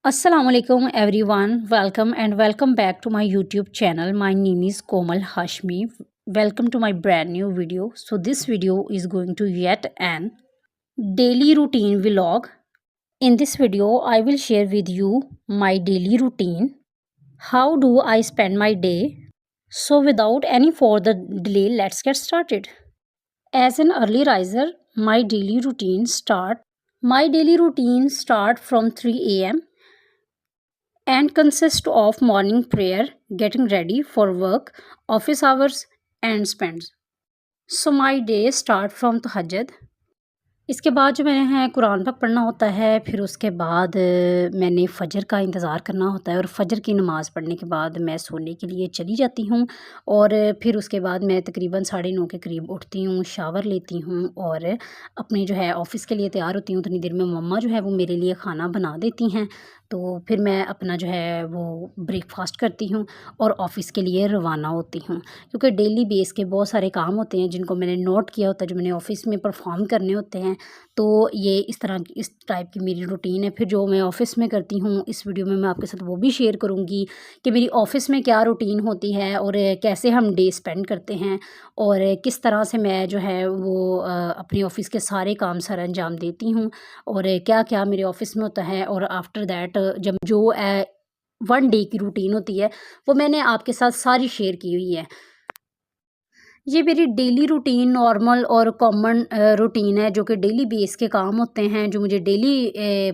Assalamualaikum everyone. Welcome back to my YouTube channel. My name is Komal Hashmi. Welcome to my brand new video. So this video is going to yet an daily routine vlog. In this video I will share with you my daily routine. How do I spend my day? So without any further delay, let's get started. As an early riser, my daily routine start from 3 a.m. and consist of morning prayer, getting ready for work, office hours and spends. So my day start from tahajjud. इसके बाद जो मैंने है कुरान पाक पढ़ना होता है, फिर उसके बाद मैंने फ़जर का इंतज़ार करना होता है और फ़जर की नमाज़ पढ़ने के बाद मैं सोने के लिए चली जाती हूँ। और फिर उसके बाद मैं तकरीबन 9:30 के करीब उठती हूँ, शावर लेती हूँ और अपने जो है ऑफ़िस के लिए तैयार होती हूँ। उतनी देर में मम्मा जो है वो मेरे लिए खाना बना देती हैं, तो फिर मैं अपना जो है वो ब्रेकफ़ास्ट करती हूँ और ऑफ़िस के लिए रवाना होती हूँ। क्योंकि डेली बेस के बहुत सारे काम होते हैं जिनको मैंने नोट किया होता है, जो मैंने ऑफ़िस में परफ़ॉर्म करने होते हैं। तो ये इस टाइप की मेरी रूटीन है। फिर जो मैं ऑफ़िस में करती हूँ, इस वीडियो में मैं आपके साथ वो भी शेयर करूँगी कि मेरी ऑफ़िस में क्या रूटीन होती है और कैसे हम डे स्पेंड करते हैं और किस तरह से मैं जो है वो अपने ऑफ़िस के सारे काम सर अंजाम देती हूँ और क्या-क्या मेरे ऑफ़िस में होता है। और आफ्टर दैट जब जो 1 डे की रूटीन होती है वो मैंने आपके साथ सारी शेयर की हुई है। ये मेरी डेली रूटीन नॉर्मल और कॉमन रूटीन है, जो कि डेली बेस के काम होते हैं, जो मुझे डेली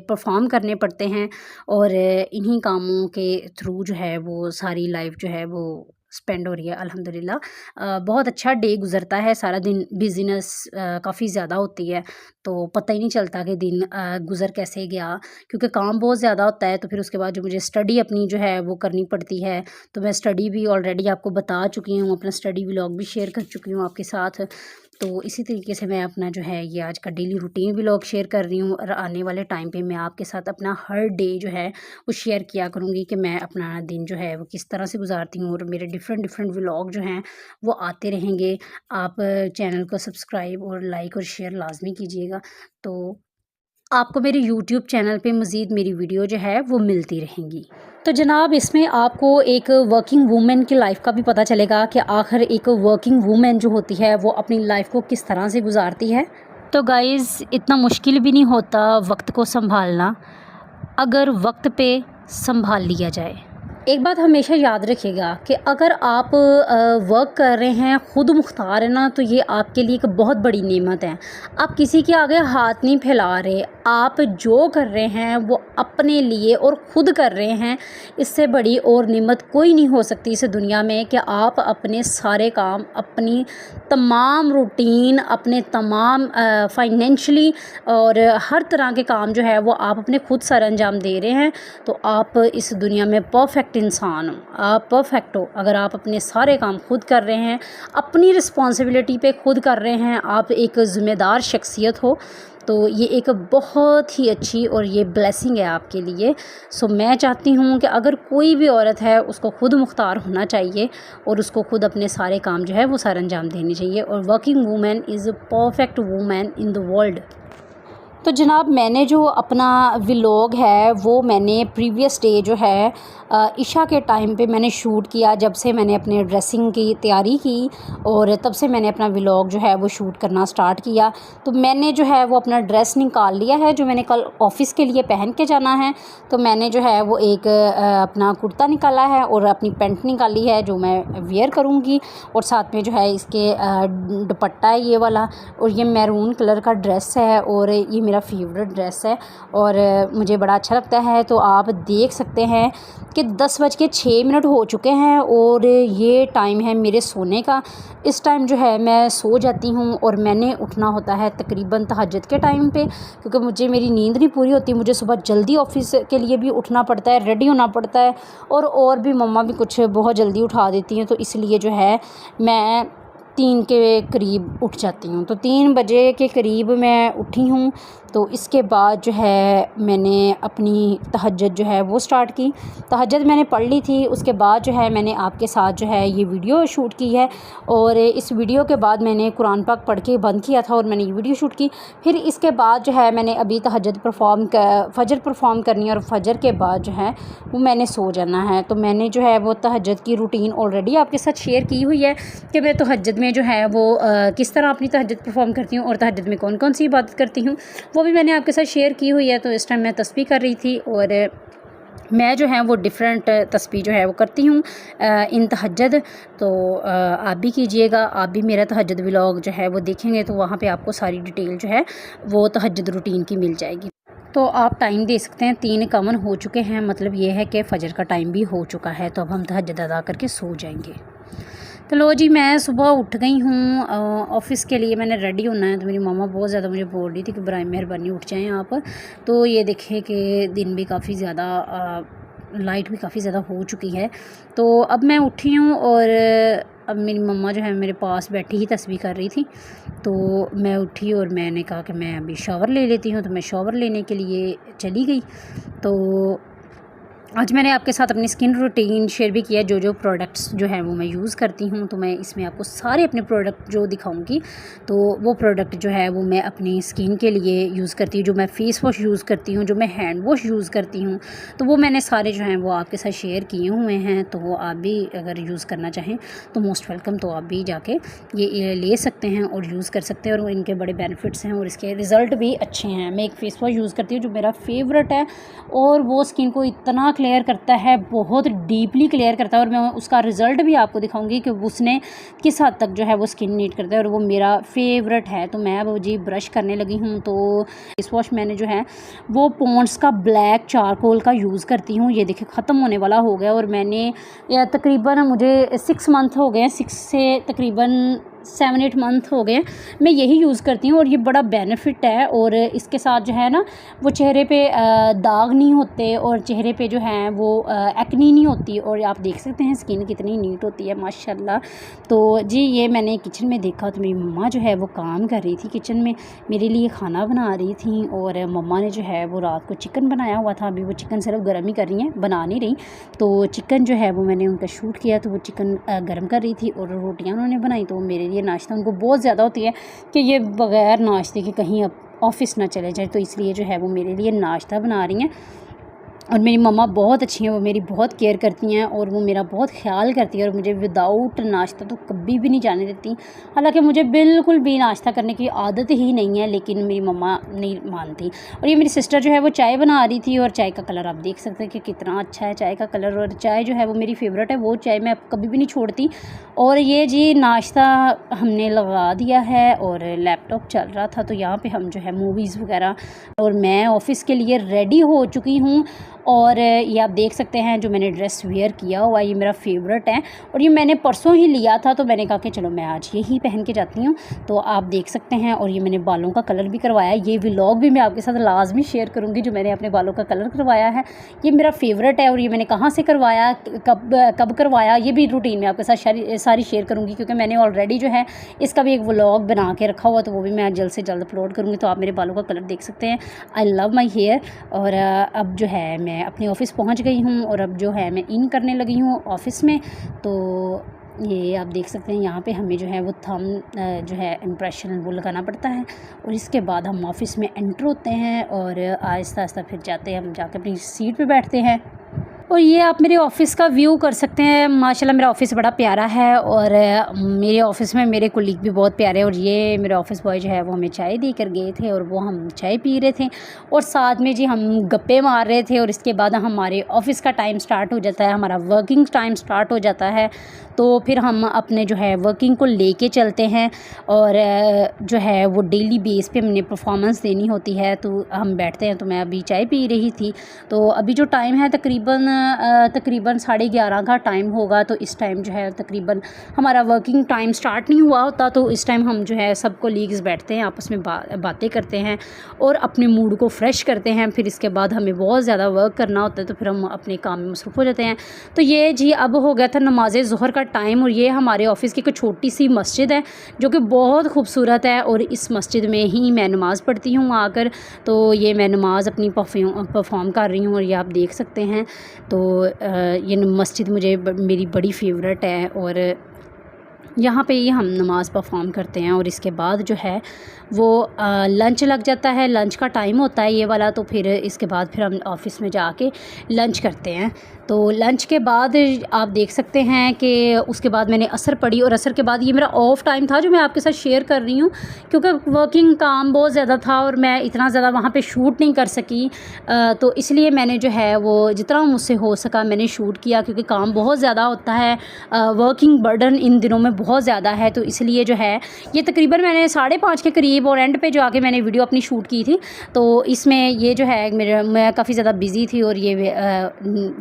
परफॉर्म करने पड़ते हैं और इन्हीं कामों के थ्रू जो है वो सारी लाइफ जो है वो स्पेंड हो रही है अल्हम्दुलिल्लाह। बहुत अच्छा डे गुज़रता है, सारा दिन बिज़ीनेस काफ़ी ज़्यादा होती है, तो पता ही नहीं चलता कि दिन गुज़र कैसे गया, क्योंकि काम बहुत ज़्यादा होता है। तो फिर उसके बाद जो मुझे स्टडी अपनी जो है वो करनी पड़ती है, तो मैं स्टडी भी ऑलरेडी आपको बता चुकी हूँ, अपना स्टडी व्लॉग भी शेयर कर चुकी हूँ आपके साथ। तो इसी तरीके से मैं अपना जो है ये आज का डेली रूटीन व्लॉग शेयर कर रही हूँ और आने वाले टाइम पे मैं आपके साथ अपना हर डे जो है वो शेयर किया करूँगी कि मैं अपना दिन जो है वो किस तरह से गुजारती हूँ और मेरे डिफरेंट व्लॉग जो हैं वो आते रहेंगे। आप चैनल को सब्सक्राइब और लाइक और शेयर लाजमी कीजिएगा, तो आपको मेरे यूट्यूब चैनल पे मज़ीद मेरी वीडियो जो है वो मिलती रहेंगी। तो जनाब, इसमें आपको एक वर्किंग वूमेन की लाइफ का भी पता चलेगा कि आखिर एक वर्किंग वूमेन जो होती है वो अपनी लाइफ को किस तरह से गुजारती है। तो गाइज़, इतना मुश्किल भी नहीं होता वक्त को संभालना अगर वक्त पे संभाल लिया जाए। एक बात हमेशा याद रखिएगा कि अगर आप वर्क कर रहे हैं, ख़ुद मुख्तार है ना, तो ये आपके लिए एक बहुत बड़ी नेमत है। आप किसी के आगे हाथ नहीं फैला रहे, आप जो कर रहे हैं वो अपने लिए और ख़ुद कर रहे हैं। इससे बड़ी और नेमत कोई नहीं हो सकती इस दुनिया में कि आप अपने सारे काम, अपनी तमाम रूटीन, अपने तमाम फाइनेंशली और हर तरह के काम जो है वो आप अपने खुद सर अंजाम दे रहे हैं। तो आप इस दुनिया में परफेक्ट इंसान हो, आप परफेक्ट हो अगर आप अपने सारे काम खुद कर रहे हैं, अपनी रिस्पॉन्सिबिलिटी पे खुद कर रहे हैं, आप एक ज़िम्मेदार शख्सियत हो। तो ये एक बहुत ही अच्छी और ये ब्लेसिंग है आपके लिए। सो मैं चाहती हूँ कि अगर कोई भी औरत है उसको खुद मुख्तार होना चाहिए और उसको खुद अपने सारे काम जो है वो सर अंजाम देने चाहिए। और working women is a perfect women in the world. तो जनाब, मैंने जो अपना व्लॉग है वो मैंने प्रीवियस डे जो है इशा के टाइम पे मैंने शूट किया, जब से मैंने अपने ड्रेसिंग की तैयारी की और तब से मैंने अपना व्लॉग जो है वो शूट करना स्टार्ट किया। तो मैंने जो है वो अपना ड्रेस निकाल लिया है जो मैंने कल ऑफ़िस के लिए पहन के जाना है। तो मैंने जो है वो एक अपना कुर्ता निकाला है और अपनी पैंट निकाली है जो मैं वेयर करूँगी, और साथ में जो है इसके दुपट्टा है ये वाला, और ये मैरून कलर का ड्रेस है और ये मेरा फेवरेट ड्रेस है और मुझे बड़ा अच्छा लगता है। तो आप देख सकते हैं कि 10:06 हो चुके हैं और ये टाइम है मेरे सोने का। इस टाइम जो है मैं सो जाती हूँ और मैंने उठना होता है तकरीबन तहज्जुद के टाइम पे, क्योंकि मुझे मेरी नींद नहीं पूरी होती। मुझे सुबह जल्दी ऑफ़िस के लिए भी उठना पड़ता है, रेडी होना पड़ता है और भी मम्मा भी कुछ बहुत जल्दी उठा देती हैं। तो इसलिए जो है मैं 3 के करीब उठ जाती हूँ। तो 3 बजे के करीब मैं उठी हूँ। तो इसके बाद जो है मैंने अपनी तहज्जुद जो है वो स्टार्ट की। तहज्जुद मैंने पढ़ ली थी, उसके बाद जो है मैंने आपके साथ जो है ये वीडियो शूट की है। और इस वीडियो के बाद मैंने कुरान पाक पढ़ के बंद किया था और मैंने ये वीडियो शूट की। फिर इसके बाद जो है मैंने अभी तहज्जुद फ़जर परफॉर्म करनी है और फ़जर के बाद जो है वो मैंने सो जाना है। तो मैंने जो है वो तहज्जुद की रूटीन ऑलरेडी आपके साथ शेयर की हुई है कि मैं तहज्जुद में जो है वो किस तरह अपनी तहज्जुद परफॉर्म करती हूँ और तहज्जुद में कौन कौन सी इबादत करती हूँ, वो भी मैंने आपके साथ शेयर की हुई है। तो इस टाइम मैं तस्बीह कर रही थी और मैं जो है वो डिफरेंट तस्बीह जो है वो करती हूँ इन तहज्जुद। तो आप भी कीजिएगा, आप भी मेरा तहज्जुद व्लॉग जो है वो देखेंगे तो वहाँ पे आपको सारी डिटेल जो है वो तहज्जुद रूटीन की मिल जाएगी। तो आप टाइम दे सकते हैं, 3 हो चुके हैं, मतलब ये है कि फ़जर का टाइम भी हो चुका है। तो अब हम तहज्जुद अदा करके सो जाएंगे। तो लो जी, मैं सुबह उठ गई हूँ, ऑफ़िस के लिए मैंने रेडी होना है। तो मेरी मामा बहुत ज़्यादा मुझे बोल रही थी कि बराए मेहरबानी उठ जाएं आप। तो ये देखें कि दिन भी काफ़ी ज़्यादा लाइट भी काफ़ी ज़्यादा हो चुकी है। तो अब मैं उठी हूँ और अब मेरी मम्मा जो है मेरे पास बैठी ही तस्बीह कर रही थी। तो मैं उठी और मैंने कहा कि मैं अभी शावर ले लेती हूँ। तो मैं शावर लेने के लिए चली गई। तो आज मैंने आपके साथ अपनी स्किन रूटीन शेयर भी किया, जो प्रोडक्ट्स जो है वो मैं यूज़ करती हूँ। तो मैं इसमें आपको सारे अपने प्रोडक्ट जो दिखाऊंगी, तो वो प्रोडक्ट जो है वो मैं अपनी स्किन के लिए यूज़ करती हूँ। जो मैं फ़ेस वॉश यूज़ करती हूँ, जो मैं हैंड वॉश यूज़ करती हूँ, तो वो मैंने सारे जो हैं वो आपके साथ शेयर किए हुए हैं। तो वो आप भी अगर यूज़ करना चाहें तो मोस्ट वेलकम। तो आप भी जाके ये ले सकते हैं और यूज़ कर सकते हैं और इनके बड़े बेनिफिट्स हैं और इसके रिज़ल्ट भी अच्छे हैं। मैं एक फ़ेस वॉश यूज़ करती हूँ जो मेरा फेवरेट है और वो स्किन को इतना क्लियर करता है, बहुत डीपली क्लियर करता है। और मैं उसका रिज़ल्ट भी आपको दिखाऊंगी कि उसने किस हद तक जो है वो स्किन नीट करता है और वो मेरा फेवरेट है। तो मैं अब जी ब्रश करने लगी हूँ। तो फेस वॉश मैंने जो है वो पॉन्ड्स का ब्लैक चारकोल का यूज़ करती हूँ। ये देखिए ख़त्म होने वाला हो गया और मैंने तकरीबन मुझे 6 मंथ हो गए, 6 से तकरीबन 7-8 मंथ हो गए मैं यही यूज़ करती हूँ और ये बड़ा बेनिफिट है। और इसके साथ जो है ना वो चेहरे पे दाग नहीं होते और चेहरे पे जो है वो एक्नी नहीं होती। और आप देख सकते हैं स्किन कितनी नीट होती है माशाल्लाह। तो जी ये मैंने किचन में देखा तो मेरी मम्मा जो है वो काम कर रही थी किचन में, मेरे लिए खाना बना रही थी। और मम्मा ने जो है वो रात को चिकन बनाया हुआ था, अभी वो चिकन सिर्फ गर्म ही कर रही हैं, बना नहीं रही। तो चिकन जो है वो मैंने उनका शूट किया, तो वो चिकन गर्म कर रही थी और रोटियाँ उन्होंने बनाई। तो मेरे लिए नाश्ता उनको बहुत ज़्यादा होती है कि ये बग़ैर नाश्ते के कहीं अब ऑफ़िस ना चले जाए, तो इसलिए जो है वो मेरे लिए नाश्ता बना रही हैं। और मेरी मम्मा बहुत अच्छी हैं, वो मेरी बहुत केयर करती हैं और वो मेरा बहुत ख़्याल करती है और मुझे विदाउट नाश्ता तो कभी भी नहीं जाने देती। हालांकि मुझे बिल्कुल भी नाश्ता करने की आदत ही नहीं है, लेकिन मेरी मम्मा नहीं मानती। और ये मेरी सिस्टर जो है वो चाय बना रही थी और चाय का कलर आप देख सकते हैं कि कितना अच्छा है चाय का कलर। और चाय जो है वो मेरी फ़ेवरेट है, वो चाय मैं कभी भी नहीं छोड़ती। और ये जी नाश्ता हमने लगा दिया है और लैपटॉप चल रहा था, तो यहाँ पर हम जो है मूवीज़ वगैरह, और मैं ऑफ़िस के लिए रेडी हो चुकी हूँ। और ये आप देख सकते हैं जो मैंने ड्रेस वेयर किया हुआ, ये मेरा फेवरेट है और ये मैंने परसों ही लिया था। तो मैंने कहा कि चलो मैं आज यही पहन के जाती हूँ। तो आप देख सकते हैं। और ये मैंने बालों का कलर भी करवाया, ये व्लॉग भी मैं आपके साथ लाजमी शेयर करूँगी जो मैंने अपने बालों का कलर करवाया है। ये मेरा फेवरेट है और ये मैंने कहाँ से करवाया, कब करवाया, ये भी रूटीन में आपके साथ सारी शेयर करूँगी, क्योंकि मैंने ऑलरेडी जो है इसका भी एक व्लॉग बना के रखा हुआ, तो वो भी मैं जल्द से जल्द अपलोड करूँगी। तो आप मेरे बालों का कलर देख सकते हैं। I love my hair. और अब जो है मैं अपने ऑफ़िस पहुंच गई हूं और अब जो है मैं इन करने लगी हूं ऑफ़िस में। तो ये आप देख सकते हैं यहाँ पे हमें जो है वो थंब जो है इम्प्रेशन वो लगाना पड़ता है और इसके बाद हम ऑफ़िस में एंटर होते हैं और आहिस्ता आहिस्ता फिर जाते हैं, हम जाकर अपनी सीट पे बैठते हैं। और ये आप मेरे ऑफ़िस का व्यू कर सकते हैं। माशाल्लाह मेरा ऑफ़िस बड़ा प्यारा है और मेरे ऑफ़िस में मेरे कोलीग भी बहुत प्यारे हैं। और ये मेरे ऑफ़िस बॉय जो है वो हमें चाय देकर गए थे और वो हम चाय पी रहे थे और साथ में जी हम गप्पे मार रहे थे। और इसके बाद हमारे ऑफ़िस का टाइम स्टार्ट हो जाता है, हमारा वर्किंग टाइम स्टार्ट हो जाता है। तो फिर हम अपने जो है वर्किंग को लेके चलते हैं और जो है वो डेली बेस पे हमने परफॉर्मेंस देनी होती है। तो हम बैठते हैं। तो मैं अभी चाय पी रही थी, तो अभी जो टाइम है तकरीबन तकरीबन 11:30 का टाइम होगा, तो इस टाइम जो है तकरीबन हमारा वर्किंग टाइम स्टार्ट नहीं हुआ होता, तो इस टाइम हम जो है सब कोलीग्स बैठते हैं, आपस में बातें करते हैं और अपने मूड को फ्रेश करते हैं। फिर इसके बाद हमें बहुत ज़्यादा वर्क करना होता है, तो फिर हम अपने काम में मसरूफ़ हो जाते हैं। तो ये जी अब हो गया था नमाज़ ज़ोहर का टाइम, और ये हमारे ऑफ़िस की एक छोटी सी मस्जिद है जो कि बहुत खूबसूरत है, और इस मस्जिद में ही मैं नमाज़ पढ़ती हूँ आकर। तो ये मैं नमाज़ अपनी परफॉर्म कर रही हूँ, और ये आप देख सकते हैं। तो ये मस्जिद मुझे मेरी बड़ी फेवरेट है, और यहाँ पे ही हम नमाज़ परफॉर्म करते हैं। और इसके बाद जो है वो लंच लग जाता है, लंच का टाइम होता है ये वाला। तो फिर इसके बाद फिर हम ऑफ़िस में जाके लंच करते हैं। तो लंच के बाद आप देख सकते हैं कि उसके बाद मैंने असर पढ़ी, और असर के बाद ये मेरा ऑफ़ टाइम था जो मैं आपके साथ शेयर कर रही हूँ, क्योंकि वर्किंग काम बहुत ज़्यादा था और मैं इतना ज़्यादा वहाँ पे शूट नहीं कर सकी। तो इसलिए मैंने जो है वो जितना मुझसे हो सका मैंने शूट किया, क्योंकि काम बहुत ज़्यादा होता है, वर्किंग बर्डन इन दिनों में बहुत ज़्यादा है। तो इसलिए जो है ये तकरीबन मैंने 5:30 के करीब और एंड पे जो आके मैंने वीडियो अपनी शूट की थी। तो इसमें ये जो है मैं काफ़ी ज़्यादा बिज़ी थी, और ये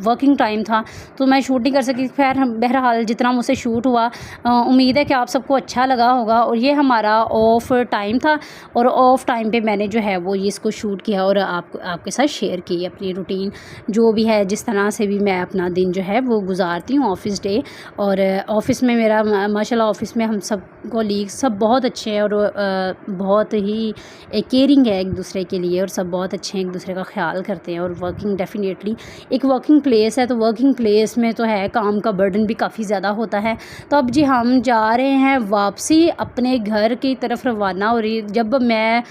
वर्किंग टाइम था, तो मैं शूट नहीं कर सकी। खैर बहरहाल जितना मुझसे शूट हुआ, उम्मीद है कि आप सबको अच्छा लगा होगा। और ये हमारा ऑफ़ टाइम था, और ऑफ़ टाइम पे मैंने जो है वो ये इसको शूट किया और आपके साथ शेयर की अपनी रूटीन जो भी है, जिस तरह से भी मैं अपना दिन जो है वो गुजारती हूँ ऑफ़िस डे। और ऑफ़िस में मेरा माशाल्लाह ऑफ़िस में हम सब कोलीग सब बहुत अच्छे हैं, और बहुत ही केयरिंग है एक दूसरे के लिए, और सब बहुत अच्छे हैं, एक दूसरे का ख्याल करते हैं। और वर्किंग डेफिनेटली एक वर्किंग प्लेस है, तो वर्किंग प्लेस में तो है काम का बर्डन भी काफ़ी ज़्यादा होता है। तो अब जी हम जा रहे हैं वापसी अपने घर की तरफ रवाना। और जब मैं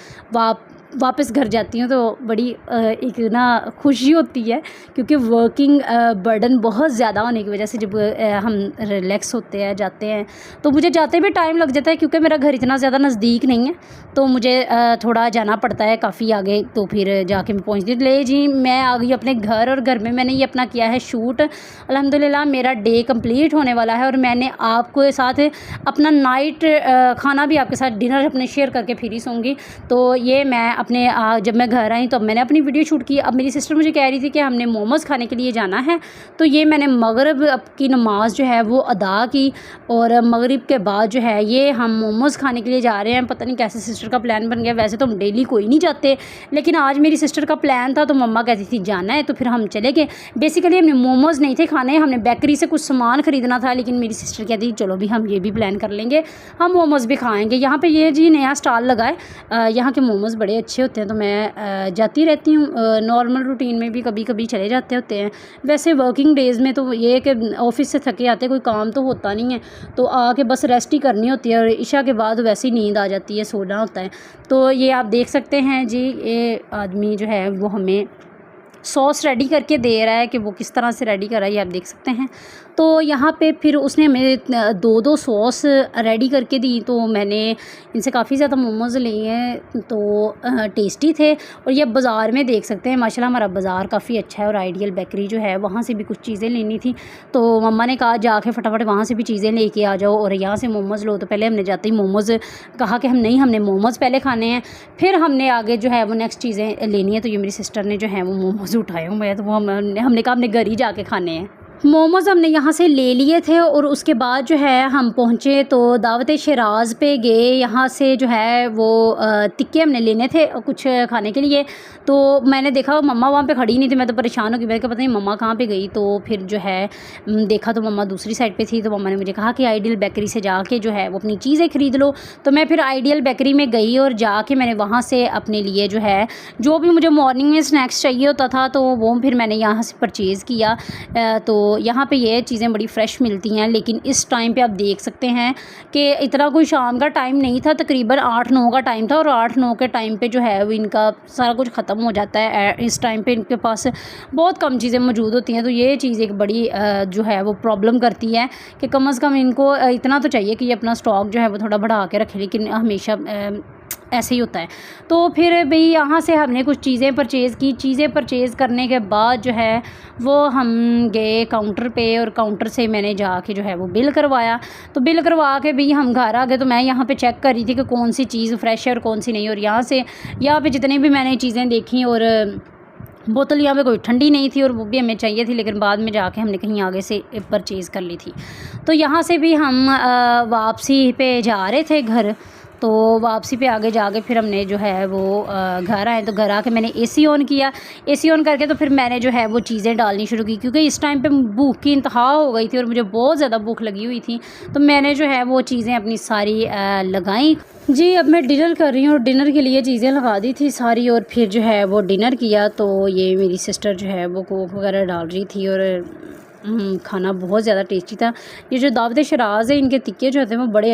वापस घर जाती हूँ तो बड़ी एक ना खुशी होती है, क्योंकि वर्किंग बर्डन बहुत ज़्यादा होने की वजह से जब हम रिलैक्स होते हैं जाते हैं, तो मुझे जाते भी टाइम लग जाता है, क्योंकि मेरा घर इतना ज़्यादा नज़दीक नहीं है, तो मुझे थोड़ा जाना पड़ता है काफ़ी आगे। तो फिर जाके मैं पहुँचती हूँ। ले जी मैं आ गई अपने घर, और घर में मैंने ये अपना किया है शूट। अल्हम्दुलिल्लाह मेरा डे कंप्लीट होने वाला है, और मैंने आपको साथ अपना नाइट खाना भी आपके साथ डिनर अपने शेयर करके फिर ही सोऊंगी। तो ये मैं अपने जब मैं घर आई तो मैंने अपनी वीडियो शूट की। अब मेरी सिस्टर मुझे कह रही थी कि हमने मोमोज़ खाने के लिए जाना है, तो ये मैंने मगरिब की नमाज़ जो है वो अदा की, और मगरिब के बाद जो है ये हम मोमोज़ खाने के लिए जा रहे हैं। पता नहीं कैसे सिस्टर का प्लान बन गया, वैसे तो हम डेली कोई नहीं जाते, लेकिन आज मेरी सिस्टर का प्लान था, तो मम्मा कहती थी जाना है, तो फिर हम चले गए। बेसिकली हमने मोमोज़ नहीं थे खाने, हमने बेकरी से कुछ सामान ख़रीदना था, लेकिन मेरी सिस्टर कहती चलो भी हम ये भी प्लान कर लेंगे, हम मोमोज़ भी खाएँगे। यहाँ पर ये जी नया स्टॉल लगा है, यहाँ के मोमोज़ बड़े अच्छे होते हैं, तो मैं जाती रहती हूँ। नॉर्मल रूटीन में भी कभी कभी चले जाते होते हैं। वैसे वर्किंग डेज़ में तो ये कि ऑफ़िस से थके आते कोई काम तो होता नहीं है, तो आके बस रेस्ट ही करनी होती है, और इशा के बाद वैसे ही नींद आ जाती है, सोना होता है। तो ये आप देख सकते हैं जी, ये आदमी जो है वो हमें सॉस रेडी करके दे रहा है, कि वो किस तरह से रेडी कर रहा है ये आप देख सकते हैं। तो यहाँ पे फिर उसने हमें 2 सॉस रेडी करके दी, तो मैंने इनसे काफ़ी ज़्यादा मोमोज़ लिए हैं, तो टेस्टी थे। और ये बाज़ार में देख सकते हैं माशाल्लाह हमारा बाज़ार काफ़ी अच्छा है, और आइडियल बेकरी जो है वहाँ से भी कुछ चीज़ें लेनी थी, तो मम्मा ने कहा जाके फटाफट वहाँ से भी चीज़ें लेके आ जाओ और यहाँ से मोमोज़ लो। तो पहले हमने जाते ही मोमोज़ कहा कि हमने मोमोज़ पहले खाने हैं, फिर हमने आगे जो है वो नेक्स्ट चीज़ें लेनी है। तो ये मेरी सिस्टर ने जो है वो मोमोज़ उठाए हुए हैं, तो वो हमने कहा हमने घर ही जाके खाने हैं। मोमोज़ हमने यहाँ से ले लिए थे, और उसके बाद जो है हम पहुँचे तो दावत शिराज़ पे गए। यहाँ से जो है वो टिक्के हमने लेने थे कुछ खाने के लिए, तो मैंने देखा मम्मा वहाँ पे खड़ी नहीं थी, मैं तो परेशान हो गई, मैं पता नहीं मम्मा कहाँ पे गई। तो फिर जो है देखा तो मम्मा दूसरी साइड पे थी, तो मम्मा ने मुझे कहा कि आइडियल बेकरी से जाके जो है वो अपनी चीज़ें ख़रीद लो। तो मैं फिर आइडियल बेकरी में गई, और जाके मैंने वहाँ से अपने लिए जो है जो भी मुझे मॉर्निंग में स्नैक्स चाहिए होता था, तो वो फिर मैंने यहाँ से परचेज़ किया। तो यहाँ पे ये चीज़ें बड़ी फ़्रेश मिलती हैं, लेकिन इस टाइम पे आप देख सकते हैं कि इतना कोई शाम का टाइम नहीं था, तकरीबन 8-9 का टाइम था, और 8-9 के टाइम पे जो है वो इनका सारा कुछ ख़त्म हो जाता है। इस टाइम पे इनके पास बहुत कम चीज़ें मौजूद होती हैं, तो ये चीज़ एक बड़ी जो है वो प्रॉब्लम करती है कि कम से कम इनको इतना तो चाहिए कि ये अपना स्टॉक जो है वो थोड़ा बढ़ा के रखें, लेकिन हमेशा ऐसे ही होता है। तो फिर भाई यहाँ से हमने कुछ चीज़ें परचेज़ की। चीज़ें परचेज़ करने के बाद जो है वो हम गए काउंटर पे, और काउंटर से मैंने जाके जो है वो बिल करवाया। तो बिल करवा के भी हम घर आ गए, तो मैं यहाँ पे चेक कर रही थी कि कौन सी चीज़ फ्रेश है और कौन सी नहीं। और यहाँ पे जितने भी मैंने चीज़ें देखी और बोतल यहाँ पे कोई ठंडी नहीं थी और वो भी हमें चाहिए थी, लेकिन बाद में जाके हमने कहीं आगे से परचेज़ कर ली थी। तो यहाँ से भी हम वापसी पे जा रहे थे घर, तो वापसी पे आगे जाके फिर हमने जो है वो घर आए। तो घर आके मैंने एसी ऑन किया। एसी ऑन करके तो फिर मैंने जो है वो चीज़ें डालनी शुरू की, क्योंकि इस टाइम पे भूख की इंतहा हो गई थी और मुझे बहुत ज़्यादा भूख लगी हुई थी। तो मैंने जो है वो चीज़ें अपनी सारी लगाई। जी, अब मैं डिनर कर रही हूँ और डिनर के लिए चीज़ें लगा दी थी सारी, और फिर जो है वो डिनर किया। तो ये मेरी सिस्टर जो है वो कोक वगैरह डाल रही थी और खाना बहुत ज़्यादा टेस्टी था। ये जो दावत शराज़ है, इनके टिक्के जो होते हैं वो बड़े